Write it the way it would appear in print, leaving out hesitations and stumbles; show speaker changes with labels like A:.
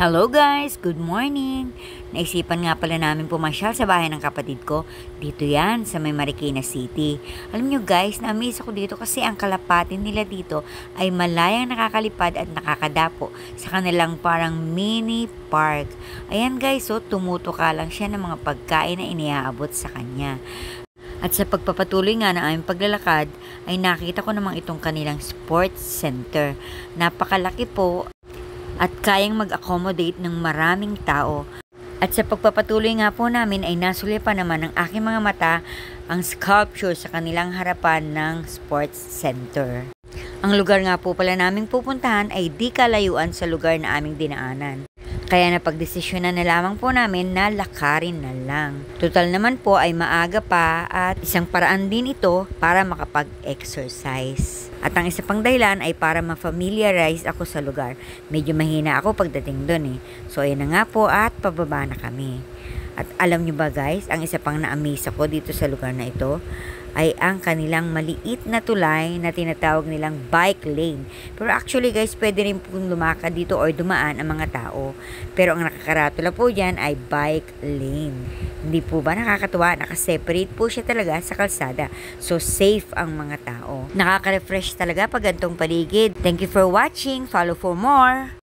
A: Hello guys! Good morning! Naisipan nga pala namin pumasyal sa bahay ng kapatid ko. Dito yan, sa may Marikina City. Alam nyo guys, na-amaze ako dito kasi ang kalapati nila dito ay malayang nakakalipad at nakakadapo sa kanilang parang mini park. Ayan guys, so tumutuka lang siya ng mga pagkain na iniaabot sa kanya. At sa pagpapatuloy nga ng aming paglalakad, ay nakita ko namang itong kanilang sports center. Napakalaki po at kayang mag-accommodate ng maraming tao. At sa pagpapatuloy nga po namin ay nasulipan naman ng aking mga mata ang sculpture sa kanilang harapan ng sports center. Ang lugar nga po pala naming pupuntahan ay di kalayuan sa lugar na aming dinaanan. Kaya napagdesisyonan na lamang po namin na lakarin na lang. Total naman po ay maaga pa at isang paraan din ito para makapag-exercise. At ang isa pang dahilan ay para ma-familiarize ako sa lugar. Medyo mahina ako pagdating doon eh. So ayan na nga po at pababa na kami. At alam nyo ba guys, ang isa pang na-amaze ako dito sa lugar na ito ay ang kanilang maliit na tulay na tinatawag nilang bike lane. Pero actually guys, pwede rin pong lumakad dito or dumaan ang mga tao. Pero ang nakakaratula po dyan ay bike lane. Hindi po ba nakakatuwa? Nakaseparate po siya talaga sa kalsada. So safe ang mga tao. Nakaka-refresh talaga pag gantong paligid. Thank you for watching. Follow for more.